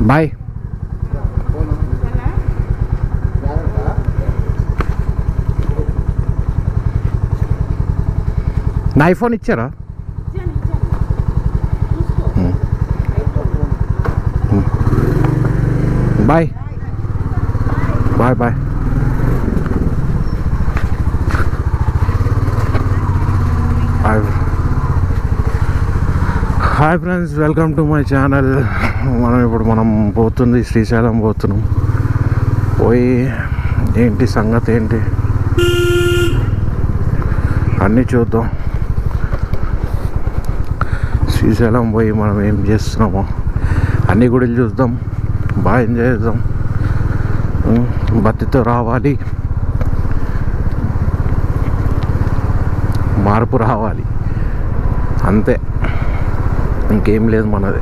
Bye. నా iPhone ఇచ్చారా? Bye bye bye. Hi friends, welcome to my channel. మనం పోతుంది శ్రీశైలం పోతున్నాం. పోయి ఏంటి సంగతి ఏంటి అన్నీ చూద్దాం. శ్రీశైలం పోయి మనం ఏం చేస్తున్నామో అన్ని గుడిలు చూద్దాం, బాగా ఎంజాయ్ చేద్దాం. భక్తితో రావాలి, మార్పు రావాలి, అంతే, ఇంకేం లేదు మనది.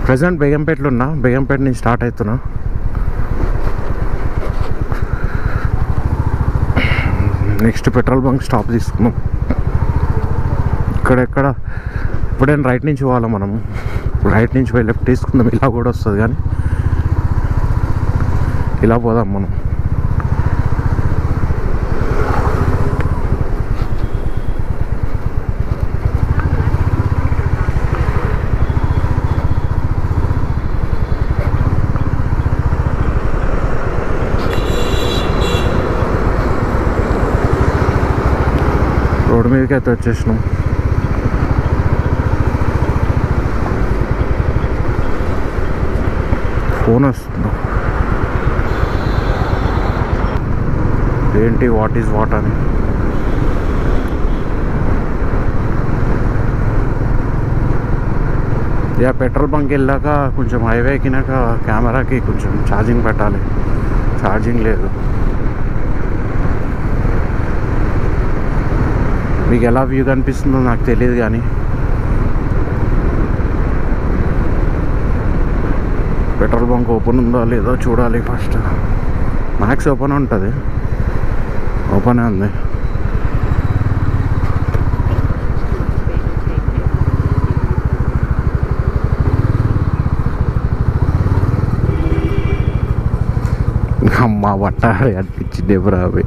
ప్రజెంట్ బేగంపేటలో ఉన్నా, బేగంపేట నుంచి స్టార్ట్ అవుతున్నా. నెక్స్ట్ పెట్రోల్ బంక్ స్టాప్ తీసుకున్నాం. ఇక్కడెక్కడ ఎప్పుడైనా రైట్ నుంచి పోవాలి మనం. రైట్ నుంచి పోయి లెఫ్ట్ తీసుకుందాం, ఇలా కూడా వస్తుంది కానీ ఇలా పోదాం మనం. రోడ్డు మీదకి అయితే వచ్చేసినాం. ఫోన్ వస్తుంది ఏంటి, వాట్ ఈజ్ వాట్ అని. పెట్రోల్ బంక్ వెళ్ళాక కొంచెం హైవే ఎక్కినాక కెమెరాకి కొంచెం ఛార్జింగ్ పెట్టాలి, ఛార్జింగ్ లేదు. మీకు ఎలా వ్యూ కనిపిస్తుందో నాకు తెలియదు కానీ పెట్రోల్ బంక్ ఓపెన్ ఉందో లేదో చూడాలి ఫస్ట్. మ్యాక్స్ ఓపెన్ ఉంటుంది, ఓపెనే ఉంది. అమ్మ పట్టాలి అనిపించింది బ్రావి.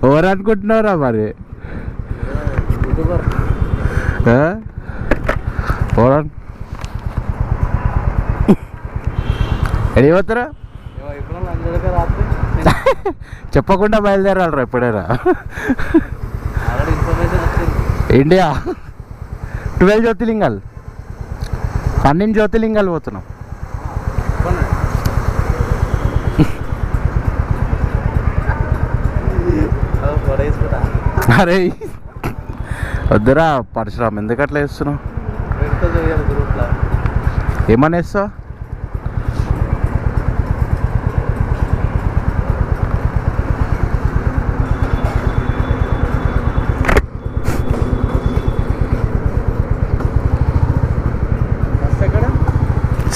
ఎవరు అనుకుంటున్నారా మరి? ఎడి పోతారా? చెప్పకుండా బయలుదేరాలరా ఎప్పుడైనా? ఇండియా 12 జ్యోతిర్లింగాలు, 12 జ్యోతిర్లింగాలు పోతున్నాం. అరే వద్దురా పరశురామ్, ఎందుకు అట్లా వేస్తున్నావు? ఏమని వేస్తావు?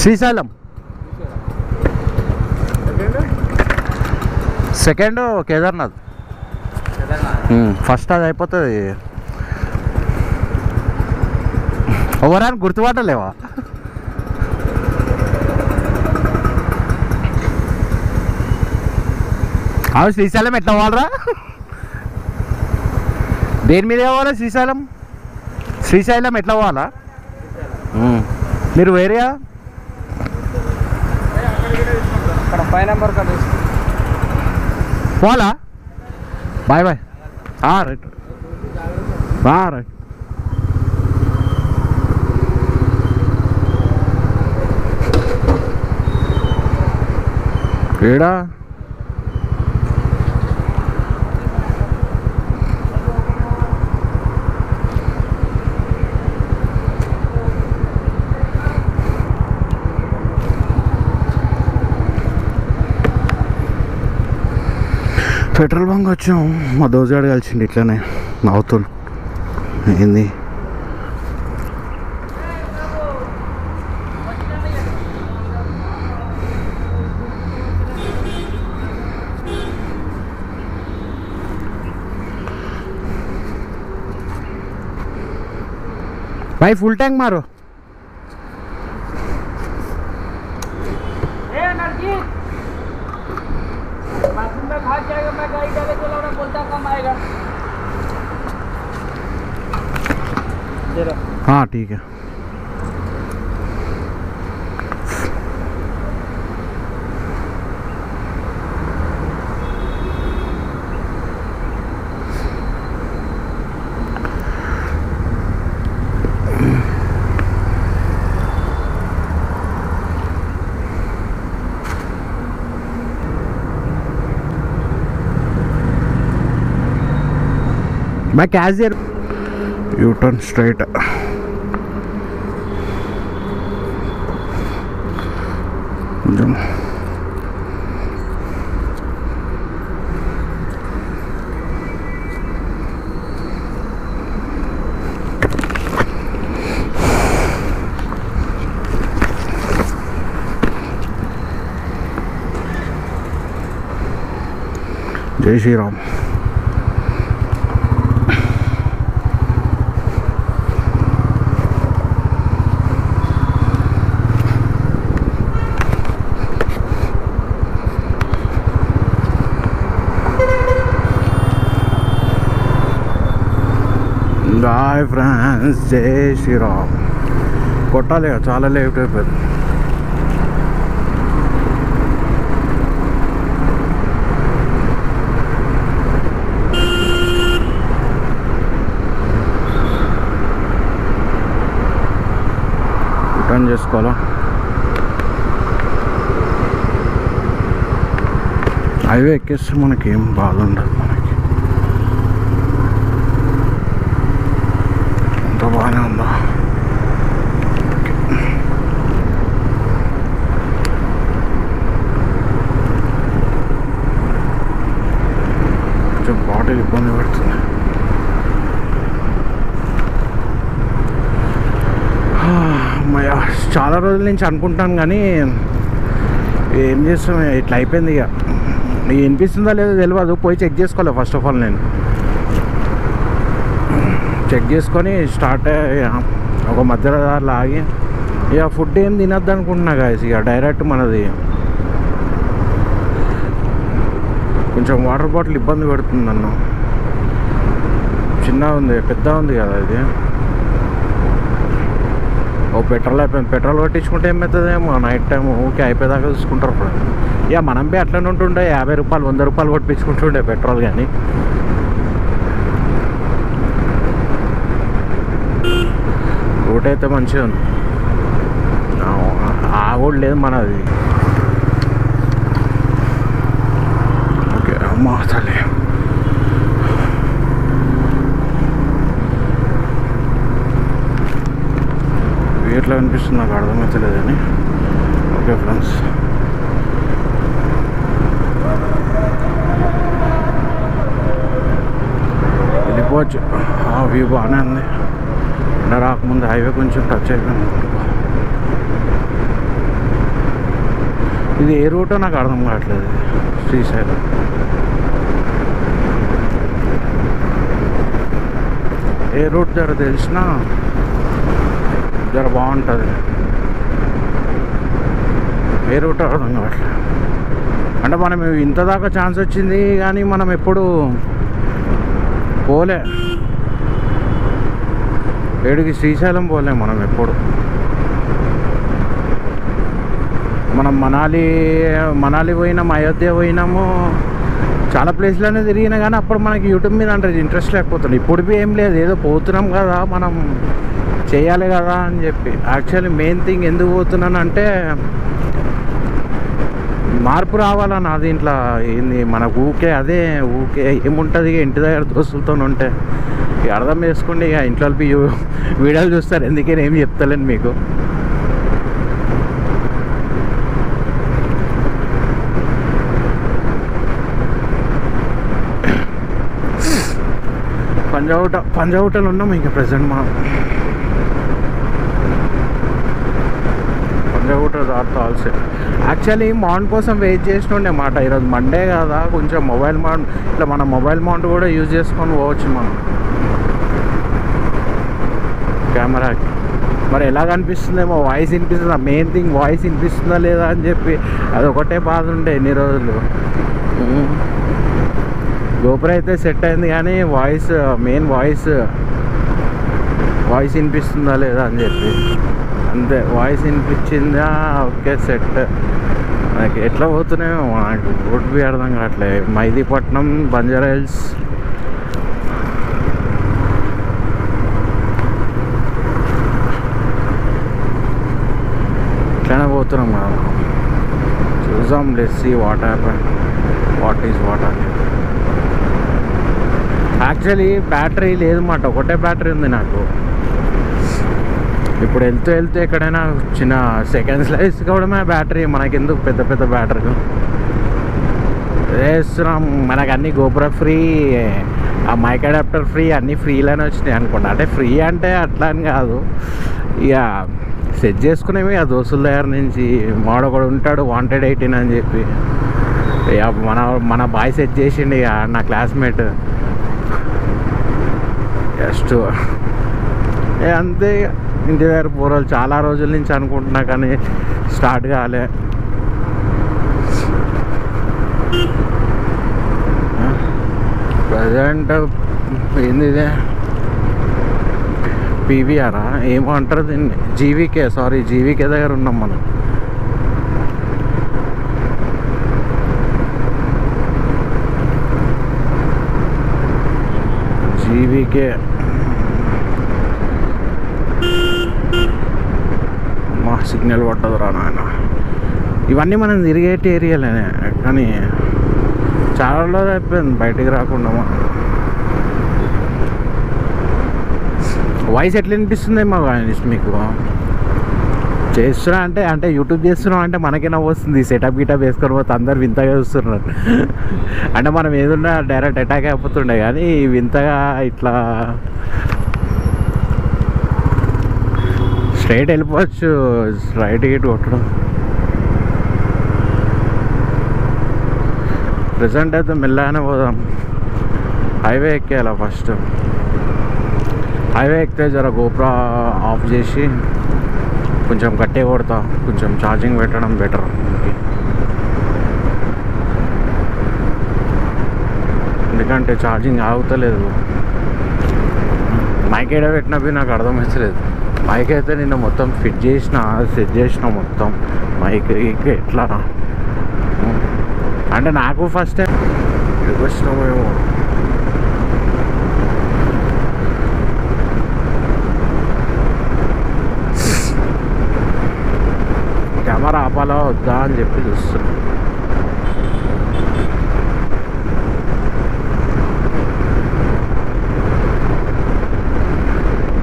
శ్రీశైలం సెకండ్ కేదార్నాథ్, ఫస్ట్ అది అయిపోతుంది. ఎవరైనా గుర్తుపట్టలేవా? అవును, శ్రీశైలం ఎట్లా పోవాలరా? దేని మీద పోవాలా? శ్రీశైలం ఎట్లా పోవాలా? మీరు వేరేయా? అక్కడ 5 నెంబర్ పోవాలా? Bye bye. Right right. ఏడా పెట్రోల్ బంక్ వచ్చాం. మా దోజాడు కలిసిండి ఇట్లనే నవ్వుతూ. ఏంది भाई फुल टैंक मारो. भाग जाएगा, मैं गाड़ी डाले चला रहा, बोलता कम आएगा. हाँ ठीक है. मैं कैशियर यू टर्न स्ट्रेट. जय श्री राम. హాయ్ ఫ్రెండ్స్, జై శ్రీరామ్. కొట్టాలి, చాలా లేట్ అయిపోయింది. రిటర్న్ చేసుకోవాలా? హైవే ఎక్కేస్తే మనకి ఏం బాధ ఉండదు. బాగానే ఉందా? కొంచెం బాటిల్ ఇబ్బంది పడుతుంది. చాలా రోజుల నుంచి అనుకుంటాను కానీ ఏం చేస్తాం, ఇట్లా అయిపోయింది. ఇక వినిపిస్తుందా లేదో తెలియదు. పోయి చెక్ చేసుకోవాలి ఫస్ట్ ఆఫ్ ఆల్. నేను చెక్ చేసుకొని స్టార్ట్ ఒక మధ్యలో దారిలో ఆగి ఇక ఫుడ్ ఏం తినద్దు అనుకుంటున్నా గాయస్. ఇక డైరెక్ట్ మనది కొంచెం వాటర్ బాటిల్ ఇబ్బంది పెడుతుంది నన్ను. చిన్న ఉంది, పెద్ద ఉంది కదా ఇది. ఓ పెట్రోల్ అయిపోయింది. పెట్రోల్ కొట్టించుకుంటే ఏమవుతుందేమో నైట్ టైం ఊకే అయిపోయేదాకా చూసుకుంటారు. ఇప్పుడు ఇక మనం పోయి అట్లనే ఉంటుండే 50 రూపాయలు 100 రూపాయలు కొట్టించుకుంటుండే పెట్రోల్. కానీ రూట్ అయితే మంచిగా ఉంది. ఆగోడు లేదు మనది. ఓకే అమ్మా తల్లి. ఎట్లా అనిపిస్తుంది నాకు అర్థమవుతలేదు కానీ. ఓకే ఫ్రెండ్స్, వెళ్ళిపోవచ్చు. ఆ వ్యూ బాగానే ఉంది. ఎండ రాకముందు హైవే కొంచెం టచ్ అయిపోయింది. ఇది ఏ రూటో నాకు అర్థం కావట్లేదు. శ్రీశైలం ఏ రూట్ జర తెలిసినా జర బాగుంటుంది. ఏ రూట్ అర్థం కావట్లేదు. అంటే మనం ఇంత దాకా ఛాన్స్ వచ్చింది కానీ మనం ఎప్పుడు పోలే. ఏడికి శ్రీశైలం పోలే మనం ఎప్పుడు. మనం మనాలి పోయినాము, అయోధ్య పోయినాము, చాలా ప్లేస్లోనే తిరిగినా కానీ అప్పుడు మనకి యూట్యూబ్ మీద అంటే ఇంట్రెస్ట్ లేకపోతుంది. ఇప్పుడు ఏం లేదు, ఏదో పోతున్నాం కదా మనం చేయాలి కదా అని చెప్పి. యాక్చువల్లీ మెయిన్ థింగ్ ఎందుకు పోతున్నానంటే మార్పు రావాలన్న. అది ఇంట్లో ఏంది మనకు ఊకే ఏముంటుంది ఇంటి దగ్గర దోస్తులతో ఉంటే. ఇక అర్థం చేసుకోండి. ఇక ఇంట్లో వీడియోలు చూస్తారు, ఎందుకని ఏం చెప్తలేను మీకు. పంజా హోటల్ ఉన్నాం ఇంకా ప్రజెంట్ మనం. పంజా హోటల్ రాల్సే యాక్చువల్లీ మౌంట్ కోసం వెయిట్ చేస్తుండే మాట. ఈరోజు మండే కదా, కొంచెం మొబైల్ మౌంట్ ఇట్లా మన మొబైల్ మౌంట్ కూడా యూజ్ చేసుకొని పోవచ్చు మనం కెమెరాకి. మరి ఎలా కనిపిస్తుందేమో, వాయిస్ వినిపిస్తుందా, మెయిన్ థింగ్ వాయిస్ వినిపిస్తుందా లేదా అని చెప్పి అదొకటే బాధ ఉండే ఎన్ని రోజులు. గోపురం అయితే సెట్ అయింది కానీ మెయిన్ వాయిస్ వినిపిస్తుందా లేదా అని చెప్పి అంతే. వాయిస్ వినిపించిందా ఓకే సెట్. నాకు ఎట్లా పోతున్నాయో నాకు రూట్ బి అర్థం కావట్లే. మైదీపట్నం, బంజారా హిల్స్, ఇట్లానే పోతున్నాం కదా. చూద్దాం, let's see what happen, what అని. యాక్చువల్లీ బ్యాటరీ లేదు మాట, ఒకటే బ్యాటరీ ఉంది నాకు. ఇప్పుడు వెళ్తూ ఎక్కడైనా చిన్న సెకండ్స్లో వేసుకోవడమే బ్యాటరీ, మనకెందుకు పెద్ద పెద్ద బ్యాటరీలు వేస్తున్నాం. మనకు అన్నీ గోపురం ఫ్రీ, ఆ మైక్ అడాప్టర్ ఫ్రీ, అన్నీ ఫ్రీలోనే వచ్చినాయి అనుకోండి. అంటే ఫ్రీ అంటే అట్లా అని కాదు, ఇక సెట్ చేసుకునేవి ఆ దోస్తుల దగ్గర నుంచి. వాడొకడు ఉంటాడు వాంటెడ్ 18 అని చెప్పి, ఇక మన బాయ్ సెట్ చేసిండు ఇక నా క్లాస్మేట్ జస్ట్ అంతే. ఇంటి దగ్గర పూర్వలు చాలా రోజుల నుంచి అనుకుంటున్నా కానీ స్టార్ట్ కాలే. ప్రజెంట్ ఏంది ఇదే పీవీఆరా ఏమో అంటారు దీన్ని, జీవీకే దగ్గర ఉన్నాం మనం. జీవీకే మా సిగ్నల్ పట్టదురా నాయన. ఇవన్నీ మనం తిరిగేటి ఏరియాలోనే కానీ చాలా రోజులు అయిపోయింది బయటికి రాకుండా. వాయిస్ ఎట్లా వినిపిస్తుందేమో కానీ మీకు చేస్తున్నా అంటే యూట్యూబ్ చేస్తున్నాం అంటే మనకే నవ్వు వస్తుంది. సెటప్ గిటప్ వేసుకొని పోతే అందరు వింతగా చూస్తున్నారు. అంటే మనం ఏదున్నా డైరెక్ట్ అటాక్ అయిపోతుండే కానీ వింతగా ఇట్లా స్ట్రైట్ వెళ్ళిపోవచ్చు, రైట్ గిట్ కొట్టడం. ప్రజెంట్ అయితే మెల్లగానే పోదాం. Highway ఎక్కేయాల first. హైవే ఎక్కితే జర గోప్రా ఆఫ్ చేసి కొంచెం గట్టిగా కొడతా, కొంచెం ఛార్జింగ్ పెట్టడం బెటర్. ఎందుకంటే ఛార్జింగ్ ఆగుతలేదు. మైక్ ఏడ పెట్టినవి నాకు అర్థమవుతలేదు. మైక్ అయితే నిన్న మొత్తం సెట్ చేసిన మొత్తం మైక్ ఎట్లా అంటే నాకు ఫస్ట్ టైం వచ్చినామేమో. కెమెరా ఆపాలా వద్దా అని చెప్పి చూస్తున్నా.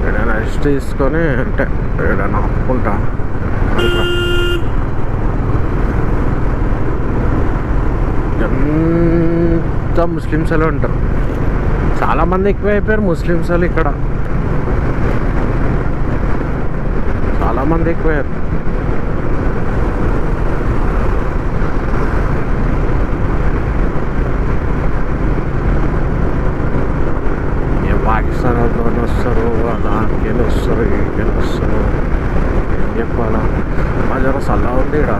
ఏదైనా రెస్ట్ తీసుకొని అంటే ఏదైనా ఆపుకుంటా. ఎంత ముస్లిమ్స్ అలా ఉంటారు, చాలామంది ఎక్కువైపోయారు ముస్లిమ్స్ వాళ్ళు ఇక్కడ, చాలామంది ఎక్కువయ్యారు. పాకిస్తాన్ వాళ్ళని వస్తారు, దానికి వస్తారు, ఇంటికి వస్తారు. ఏం చెప్పాలా, మా జర చల్ల ఉంది ఇక్కడ.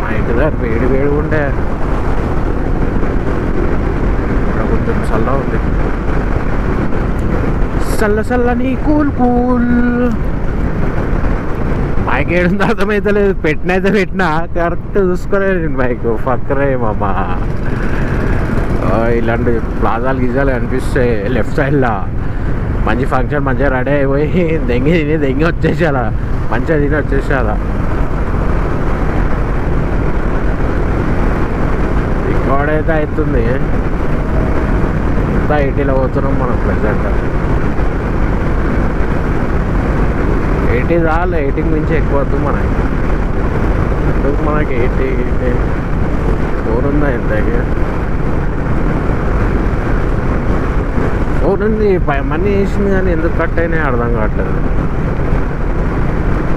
మా ఇంటి దగ్గర వేడి ఉండే, ఇక్కడ కొంచెం చల్ల ఉంది. చల్లని కూల్ బైక్ ఏడుందో అర్థమైతే లేదు. పెట్టినా కరెక్ట్ చూసుకోలేదు నేను బైక్. పక్కనే మామా ఇలాంటి ప్లాజాలు గిజాలు కనిపిస్తాయి లెఫ్ట్ సైడ్లో. మంచి ఫంక్షన్ మంచిగా రెడీ అయిపోయి దెంగి వచ్చేసాలా, మంచిగా తిని వచ్చేసాలా. ఇక్కడైతే అవుతుంది అంతా 80లో పోతున్నాం మనం ప్రెసెంట్. 80 చాలు, 80కి మించి ఎక్కువ వద్దు మనకి. మనకి 84 ఉందా ఇంతకి? 4 బాగానే ఉంది, మనీ వేసింది కానీ ఎందుకు కట్ అయినాయి అర్థం కావట్లేదు.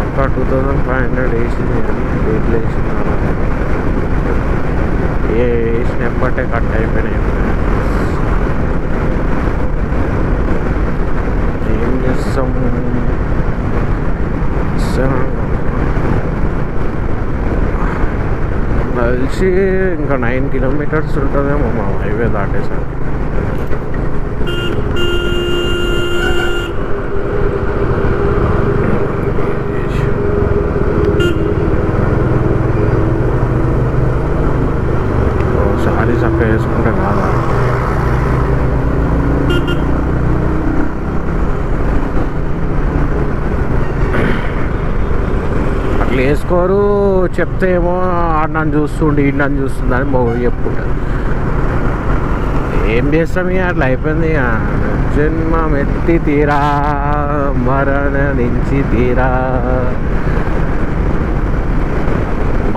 ఒక 2500 వేసింది కానీ రేట్లు వేసింది వేసినప్పటే కట్ అయిపోయినాయి. ఏం చేస్తాం, కలిసి ఇంకా 9 కిలోమీటర్స్ ఉంటుందేమో మా హైవే దాటేసరికి. సారీ చక్కగా వేసుకుంటే కాదా, అట్లా వేసుకోరు. చెప్తే ఏమో ఆడ నన్ను చూస్తుండి ఈడు నన్ను చూస్తుంది అని బాగు చెప్పుకుంటారు. ఏం చేస్తాం ఇక అట్లా అయిపోయింది. ఇక జన్మం ఎత్తి తీరా మరణించి తీరా.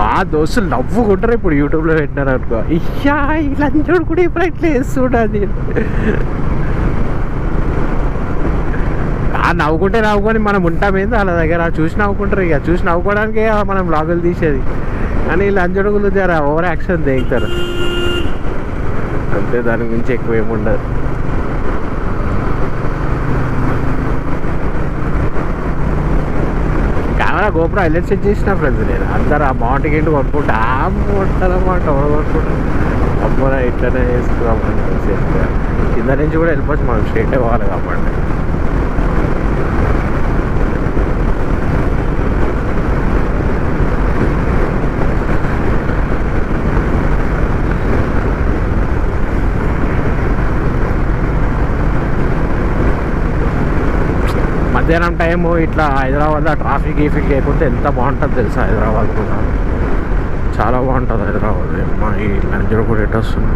మా దోస్తులు నవ్వుకుంటారు ఇప్పుడు యూట్యూబ్లో పెట్టినారు అనుకో, ఇయ్యా ఇలా చూడు కూడా ఇప్పుడు ఇట్లా వేస్తుండది. నవ్వుకుంటే నవ్వుకొని మనం ఉంటామేంది వాళ్ళ దగ్గర, చూసి నవ్వుకుంటారు. ఇక చూసి నవ్వుకోవడానికే మనం బ్లాగులు తీసేది. కానీ వీళ్ళు అంజడుగులు జర ఓవర్ యాక్షన్ దిగుతారు అంతే, దాని మించి ఎక్కువ ఏముండదు. కెమెరా గోపురం హైలైట్ సెట్ చేసిన ఫ్రెండ్స్ నేను. అందరు ఆ మౌంటైన్ గింటి కొనుక్కుంటా ఉంటారన్నమాట. ఎవరు కొనుక్కుంటా అమ్మరా ఇట్లనే వేసుకున్నామని కింద నుంచి కూడా వెళ్ళిపోవచ్చు, మనం స్ట్రేటే పోవాలి కాబట్టి. మధ్యాహ్నం టైము ఇట్లా హైదరాబాద్లో ట్రాఫిక్ గీఫిక్ లేకపోతే ఎంత బాగుంటుంది తెలుసా. హైదరాబాద్ కూడా చాలా బాగుంటుంది హైదరాబాద్. మా ఈ లంజర్ కూడా ఎటు వస్తుంది.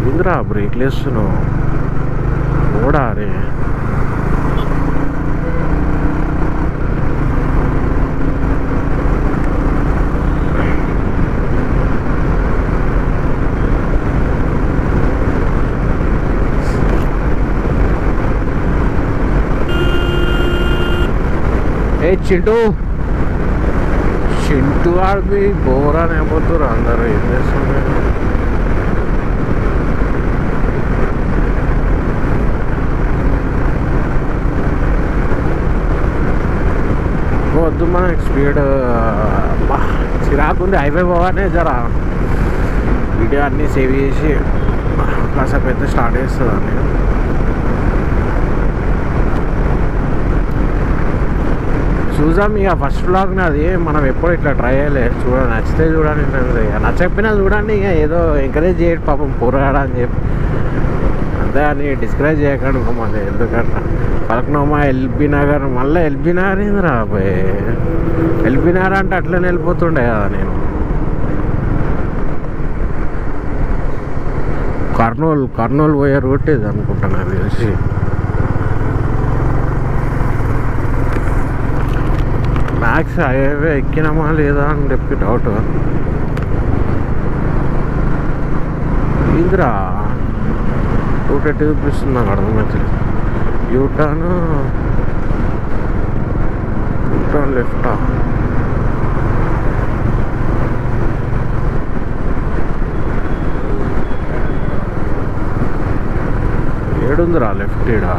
ఏంద్రా బ్రేక్లు వేస్తున్నావు కూడా రే. చింటూ వాడికి బోరాని అయిపోతారు అందరూ. ఏం చేస్తున్నారు వద్దు మనకి స్పీడ్ చిరాకు ఉంది. హైవే పోగానే జరా వీడియో అన్నీ సేవ్ చేసి కాసేపు అయితే స్టార్ట్ చేస్తుందండి. చూసాం ఇక ఫస్ట్ వ్లాగ్ నాది. మనం ఎప్పుడు ఇట్లా ట్రై చేయలేదు. నచ్చితే చూడండి, నచ్చకపోయినా చూడండి. ఇక ఏదో ఎంకరేజ్ చేయండి పాపం పోరాడా అని చెప్పి, అంతే అని డిస్కరేజ్ చేయకండి మళ్ళీ. ఎందుకంటే పలకనోమా ఎల్బీ నగర్, మళ్ళీ ఎల్బీ నగర్ ఏంది రాబోయే. ఎల్బీ నగర్ అంటే అట్లనే వెళ్ళిపోతుండే కదా నేను. కర్నూలు పోయే రూట్ ఇది అనుకుంటాను నాకు తెలిసి. మ్యాక్స్ హైవే ఎక్కినామా లేదా అని చెప్పి డౌట్. ఇందిరా రూట్ ఎట్టి చూపిస్తుంది నాకు అర్థమవుతుంది. యూటర్న్ లెఫ్టా, ఏడుందిరా లెఫ్ట్ ఈడా.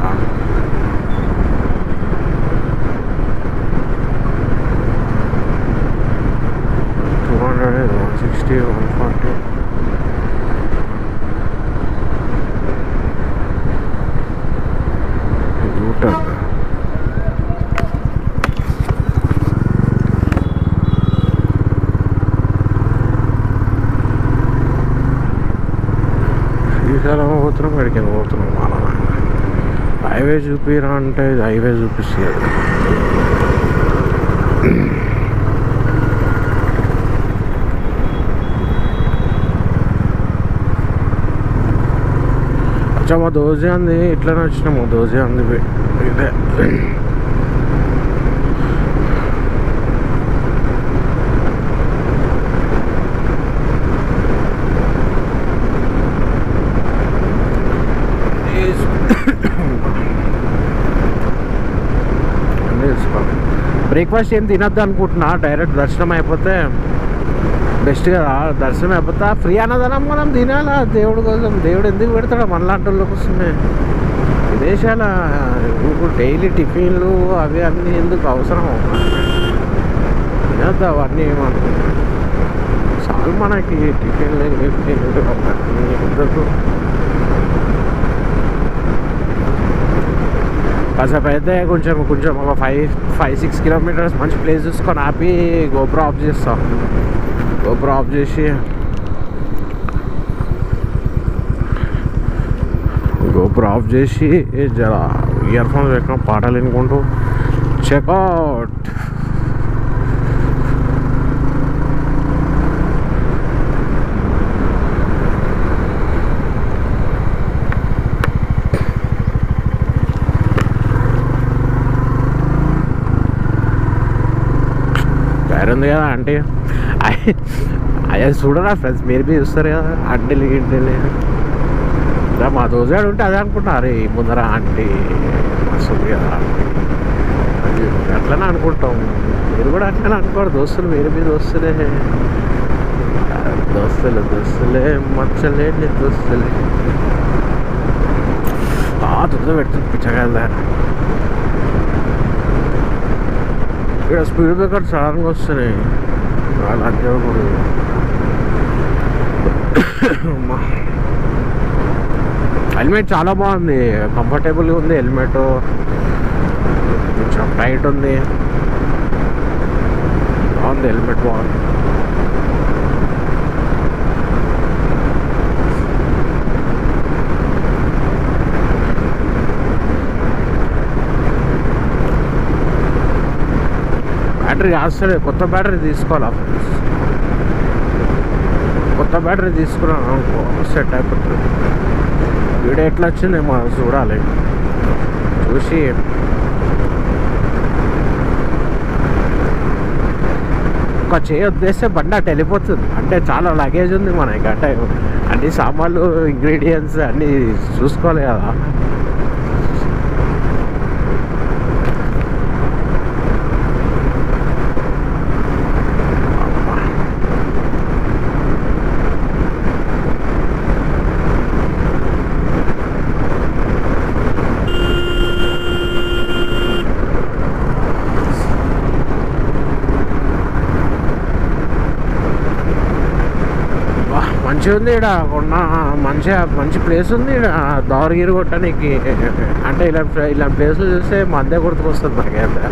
శ్రీశైలం పోతున్నాం, ఎక్కడికి పోతున్నాం. అలా హైవే చూపిరా అంటే ఇది హైవే చూపిస్తుంది. అచ్చా మా దోజే అంది ఇట్లనే వచ్చినాము. దోజే అంది ఇదే. బ్రేక్ఫాస్ట్ ఏం తినద్దు అనుకుంటున్నా, డైరెక్ట్ దర్శనం అయిపోతే బెస్ట్ కదా. దర్శనం అయిపోతే ఫ్రీ అన్నదనం మనం తినాలా దేవుడి కోసం. దేవుడు ఎందుకు పెడతాడు మనలాంటి వాళ్ళ కోసమే. విదేశాల ఇప్పుడు డైలీ టిఫిన్లు అవి అన్నీ ఎందుకు అవసరం? తినద్దు అవన్నీ చాలు మనకి. టిఫిన్లు ఎందుకు? కాసేపు అయితే కొంచెం ఒక 5-6 కిలోమీటర్స్ మంచి ప్లేస్ చూసుకొని ఆపి గోప్రో ఆఫ్ చేస్తాం. గోప్రో ఆఫ్ చేసి జర ఇయర్ ఫోన్స్ పెట్టుకుని పాటలు వినుకుంటూ చెక్అవుట్. ఉంది కదా అంటే అయ్యా చూడరా ఫ్రెండ్స్, మీరు బీ చూస్తారు కదా అంటీలు గింటీలు. మా దోసాడు ఉంటే అదే అనుకుంటా, అరే ముందర ఆంటీ వస్తుంది కదా ఆంటీ అది అట్లనే అనుకుంటాం. మీరు కూడా అట్లనే అనుకోరు దోస్తులు, మీరు బీ దోస్తులే మచ్చలే దోస్తులే. దుద్ద పెడుతుంది పిచ్చగలదా. ఇక్కడ స్పీడ్ బ్రేకర్ సడన్గా వస్తున్నాయి వాళ్ళు అంతేకూడదు. హెల్మెట్ చాలా బాగుంది, కంఫర్టబుల్గా ఉంది. హెల్మెట్ కొంచెం టైట్ ఉంది, బాగుంది హెల్మెట్ బాగుంది. బ్యాటరీ కాస్తలే, కొత్త బ్యాటరీ తీసుకోవాలా ఫ్రెండ్స్. కొత్త బ్యాటరీ తీసుకున్నాను అనుకో సెట్ అయిపోతుంది. వీడియో ఎట్లా వచ్చింది మనం చూడాలి, చూసి ఒక చేయొద్దేస్తే బండి అటు వెళ్ళిపోతుంది. అంటే చాలా లగేజ్ ఉంది మనకి, అంటే అన్ని సామాన్లు ఇంగ్రీడియంట్స్ అన్నీ చూసుకోవాలి కదా. మంచిగా ఉంది ఇక్కడ కొన్న, మంచి ప్లేస్ ఉంది ఇక్కడ దావరగిరి కొట్టడానికి. అంటే ఇలా ప్లేస్లు చూస్తే మధ్య గుర్తుకొస్తుంది నాకైతే.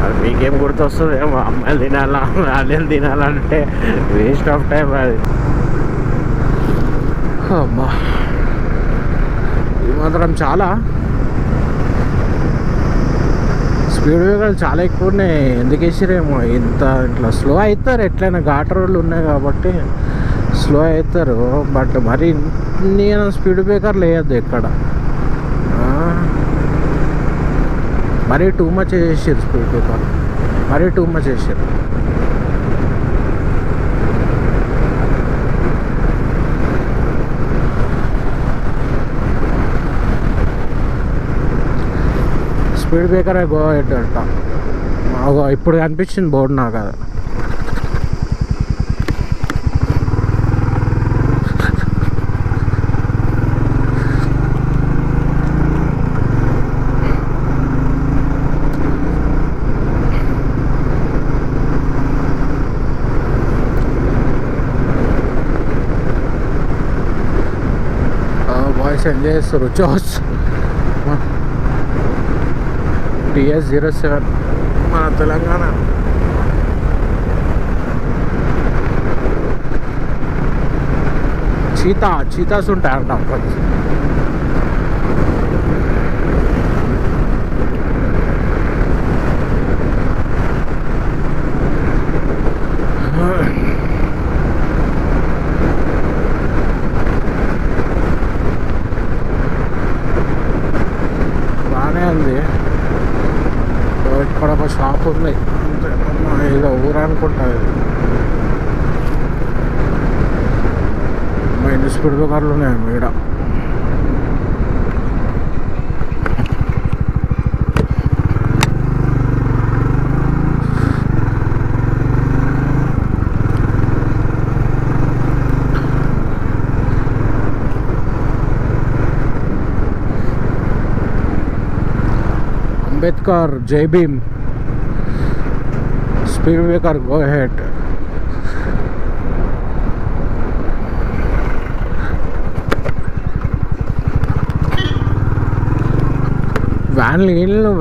అది మీకేం గుర్తొస్తుంది ఏమో, అమ్మాయిలు తినాలా అల్లేలు తినాలంటే వేస్ట్ ఆఫ్ టైం అది. అమ్మా ఇది మాత్రం చాలా స్పీడ్ బ్రేకర్లు చాలా ఎక్కువ ఉన్నాయి. ఎందుకు వేసిరేమో ఇంత, ఇట్లా స్లో అవుతారు ఎట్లయినా, ఘాట్ రోడ్లు ఉన్నాయి కాబట్టి స్లో అవుతారు. బట్ మరి నేను స్పీడ్ బ్రేకర్లు వేయద్దు ఎక్కడ, మరీ టూ మచ్ చేసారు స్పీడ్ బ్రేకర్, మరీ టూ మచ్ చేసారు. స్పీడ్ బ్రేకర్ గో హెడ్ అంట. ఇప్పుడు కనిపించింది బోర్డు నాకు అది. బాయ్స్ ఎంజాయ్ చేస్తారు. జోస్ TS07 మన తెలంగాణ. చీతాస్ ఉంటాయంట. బాగానే ఉంది. ఇక్కడ ఒక షాప్ ఉంది, ఏదో ఊరు అనుకుంటా. ఎన్ని స్పీడ్ బ్రేకర్లు ఉన్నాయి ఈడ. Ambedkar, Jai Bhim, speed breaker, go ahead.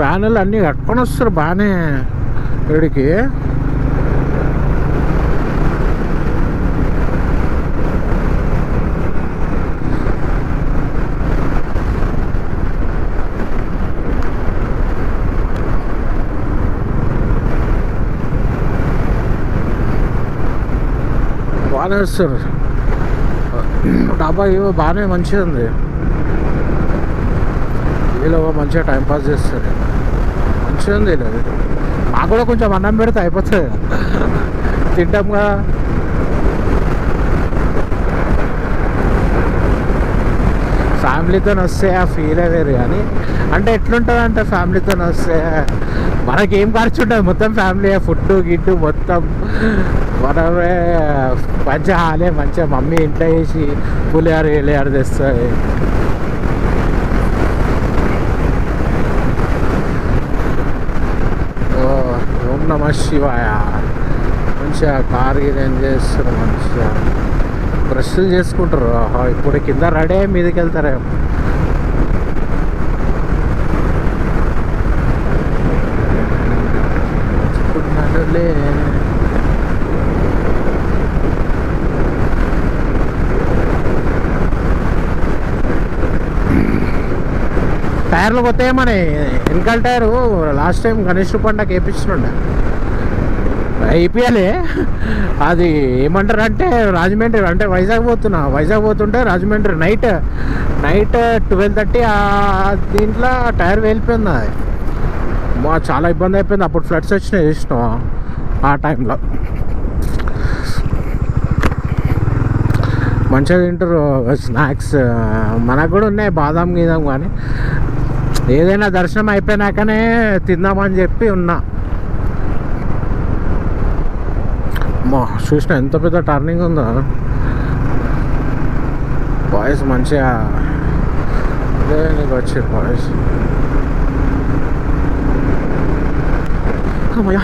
వ్యాన్లు అన్నీ కట్టుకొని వస్తారు బాగానే వీడికి. బాగానే వస్తారు డాబా, ఇవో బాగానే మంచిగా ఉంది. వీళ్ళు మంచిగా టైంపాస్ చేస్తారు, మంచిగా ఉంది. మాకు కూడా కొంచెం అన్నం పెడితే అయిపోతుంది, తింటాం కదా. ఫ్యామిలీతో వస్తే ఆ ఫీల్ వేరు. కానీ అంటే ఎట్లుంటుంది అంటే ఫ్యామిలీతో వస్తే మనకేం ఖర్చు ఉంటుంది, మొత్తం ఫ్యామిలీ, ఫుడ్ గిడ్డు మొత్తం మనమే. మంచిగా హాలే, మంచిగా మమ్మీ ఇంట్లో వేసి పులిహార తెస్తుంది. ఓం నమ శివాయ. మంచిగా కార్ ఏం చేస్తారు, మంచిగా బ్రష్లు చేసుకుంటారు. ఇప్పుడు కింద రెడీ అయ్యి మీదకి వెళ్తారేమో. టైర్లు కొత్త మన వెనకాల టైరు లాస్ట్ టైం గణేష్ పండగ వేయించుండే, వేయాలి. అది ఏమంటారు అంటే రాజమండ్రి, అంటే వైజాగ్ పోతుంటే రాజమండ్రి నైట్ 12:30 దీంట్లో టైర్ వెళ్ళిపోయింది. అది చాలా ఇబ్బంది అయిపోయింది. అప్పుడు ఫ్లడ్స్ వచ్చినాయి చూసినాం ఆ టైంలో. మంచిగా తింటారు స్నాక్స్. మనకు కూడా ఉన్నాయి బాదాం గీదాం, కానీ ఏదైనా దర్శనం అయిపోయినాకనే తిందామని చెప్పి ఉన్నా. చూసిన ఎంత పెద్ద టర్నింగ్ ఉందో బాయ్స్. మంచిగా అదే నీకు వచ్చారు బాయ్స్. అమ్మయ్యా,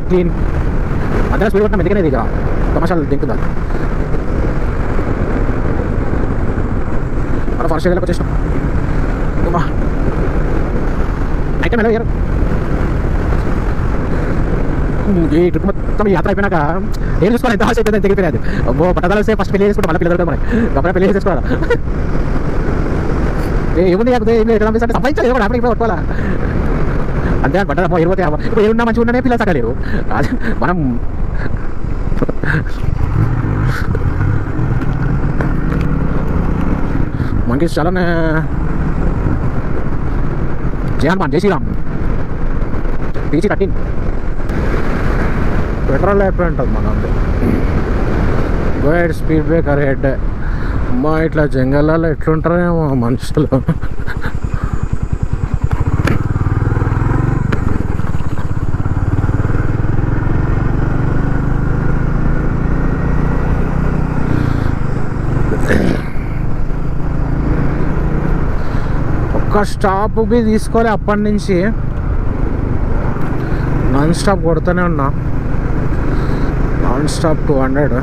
క్లీన్ మధ్యలో స్పీడ్ కొట్టిన ఎందుకనేది ఇక తమాషాలు దింకుదా. మనం ఫారెస్ట్ ఏరియాలోకి వచ్చేసినాం. అయితే మెల్ల వేయరు. ఈ ట్రిప్ మొత్తం యాత్ర అయిపోయినాక ఏం చూసుకోవాలి, ఎంత ఆశ అయిపోయింది తెగిపోయినది. పట్టదాలు వస్తే ఫస్ట్ పెళ్లి చేసుకుంటే మళ్ళీ పిల్లలు మనకి గొప్ప పెళ్లి చేసుకోవాలి. ఏముంది ఎట్లా అంటే సంపాదించాలి, అప్పుడు ఇప్పుడు పట్టుకోవాలా అంతే. పట్టదా 20 ఇప్పుడు ఏమున్నా మంచిగా ఉన్నానే పిల్లలు సగలేరు. మనం మనకి చాలానే జై హనుమాన్, జై శ్రీరామ్. PG-13 పెట్రోల్ అయిపోయి ఉంటుంది మన. అంతే go head, speed breaker head. అమ్మా ఇట్లా జంగల్లో ఎట్లుంటారేమో మనుషులు. ఒక్క స్టాప్ బి తీసుకోలే అప్పటి నుంచి, నాన్ స్టాప్ కొడుతూనే ఉన్నా. Non stop 200.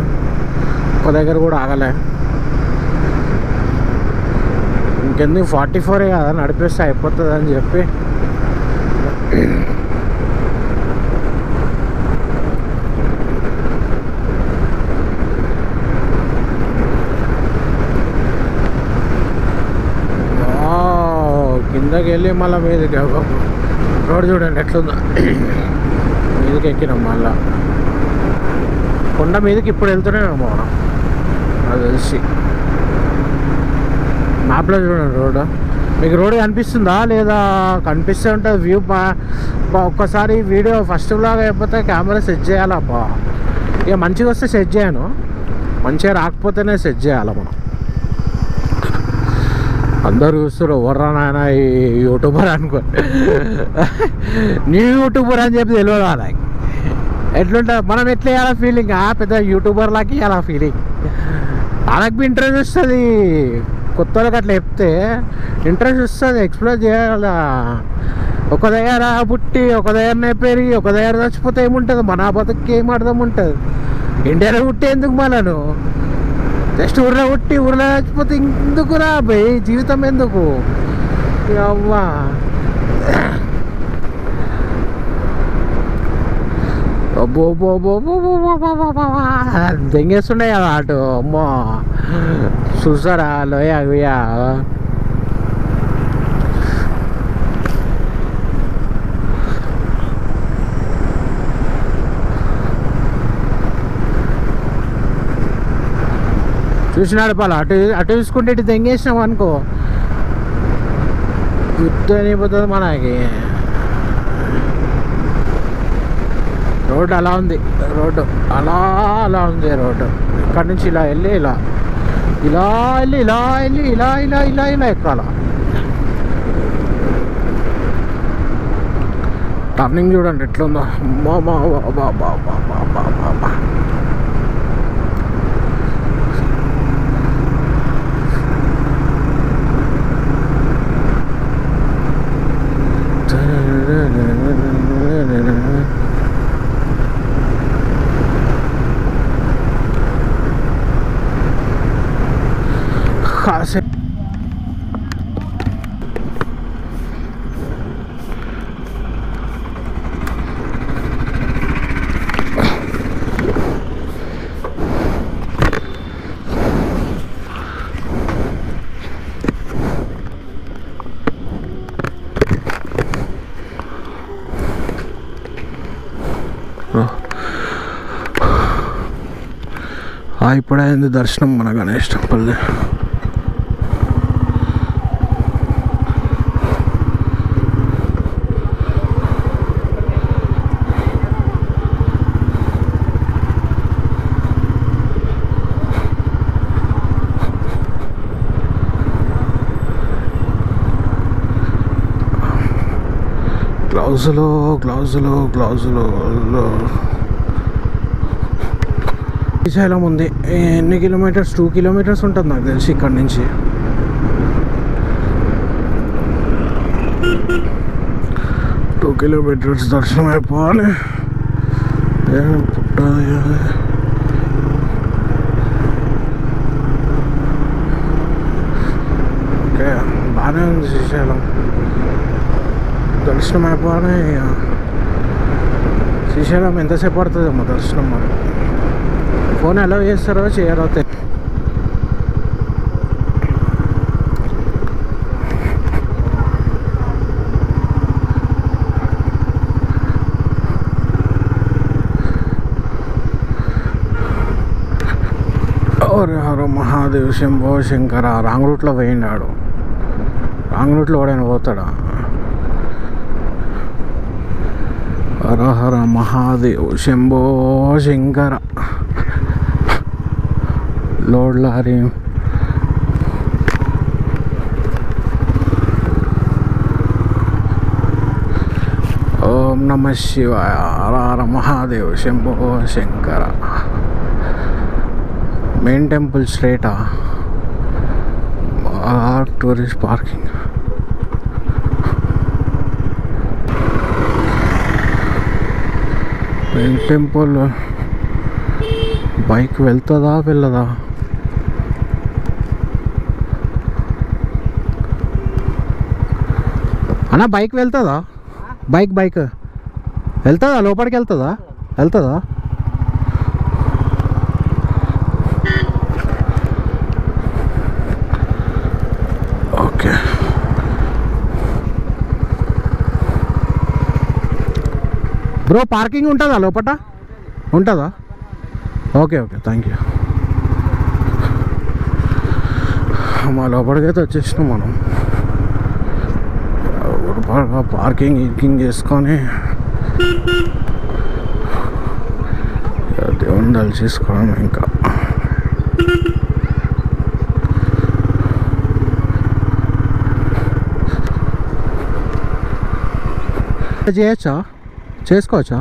ఒక దగ్గర కూడా ఆగలే. ఇంకెందుకు 44 కదా నడిపిస్తే అయిపోతుంది అని చెప్పి కిందకి వెళ్ళి మళ్ళీ మీదకి రోడ్ చూడండి ఎట్లుందో. మీదకి ఎక్కినాం మళ్ళా కొండ మీదకి. ఇప్పుడు వెళ్తున్నామేమో నాకు తెలిసి. మ్యాప్లో చూడండి రోడ్. మీకు రోడ్ కనిపిస్తుందా లేదా? కనిపిస్తూ ఉంటుంది వ్యూ. ఒక్కసారి వీడియో ఫస్ట్ బ్లాగ్ అయిపోతే కెమెరా సెట్ చేయాలబ్బా. ఇక మంచిగా వస్తే సెట్ చేయను, మంచిగా రాకపోతేనే సెట్ చేయాలి మనం. అందరు చూస్తారు ఎవర్రా నాయన ఈ యూట్యూబర్ అనుకో. న్యూ యూట్యూబర్ అని చెప్పి తెలియదు వాళ్ళకి. ఎట్లుంటుంది మనం ఎట్లా వేయాలా ఫీలింగ్, పెద్ద యూట్యూబర్లకి అలా ఫీలింగ్. వాళ్ళకి ఇంట్రెస్ట్ వస్తుంది కొత్త వాళ్ళకి అట్లా చెప్తే ఇంట్రెస్ట్ వస్తుంది, ఎక్స్ప్లోర్ చేయాల. ఒక దగ్గర పుట్టి ఒక దగ్గరనే పెరిగి ఒక దగ్గర చచ్చిపోతే ఏముంటుంది, మన బతుక్కి ఏం అర్థం ఉంటుంది? ఇండియాలో పుట్టి ఎందుకు మనను, జస్ట్ ఊర్లో పుట్టి ఊర్లో చచ్చిపోతే ఎందుకు రా భయ్, జీవితం ఎందుకు? అవ్వా దెంగేస్తుండే కదా అటు. అమ్మో చూసారా లోయ అవియా. చూసినాడు పాల అటు అటు చూసుకుంటే ఇటు దెంగేసినాం అనుకో గుర్తు అయిపోతుంది మనకి. రోడ్డు అలా ఉంది, రోడ్డు అలా ఉంది రోడ్డు. ఇక్కడ నుంచి ఇలా వెళ్ళి ఇలా వెళ్ళి ఇలా ఎక్కాల. టర్నింగ్ చూడండి ఎట్లుందో. కాసేపు ఇప్పుడైంది దర్శనం మన గణేష్ టెంపుల్. గ్లౌజులు శ్రీశైలం ఉంది. ఎన్ని కిలోమీటర్స్? 2 కిలోమీటర్స్ ఉంటుంది నాకు తెలిసి ఇక్కడ నుంచి. టూ కిలోమీటర్స్ దర్శనం అయిపోవాలి. ఓకే బాగానే ఉంది శ్రీశైలం. దర్శనం అయిపోవాలి. శ్రీశైలం ఎంతసేపు పడుతుందేమో దర్శనం. మరి ఫోన్ ఎలా చేస్తారో చేయరో హర మహాదేవ్ శంభో శంకర. రాంగ్ రూట్లో పోయిండాడు. రాంగ్ రూట్లో ఎవడైనా పోతాడా? హర హర మహాదేవ్ శంభో శంకర. లోడ్ లారీ ఓం నమ శివాయ. హర హర మహాదేవ్ శంభో శంకర. మెయిన్ టెంపుల్ స్ట్రేటా? Tourist parking. Main temple bike వెళ్తుందా వెళ్ళదా? అన్నా బైక్ వెళ్తుందా? బైక్ వెళ్తుందా? లోపలికి వెళ్తుందా? ఓకే బ్రో, పార్కింగ్ ఉంటుందా లోపల? ఉంటుందా? Okay thank you. మా లోపలికైతే వచ్చేసినాం మనం. పార్కింగ్ చేసుకొని దేవుని దళ చేసుకోవడం. ఇంకా చేసుకోవచ్చా?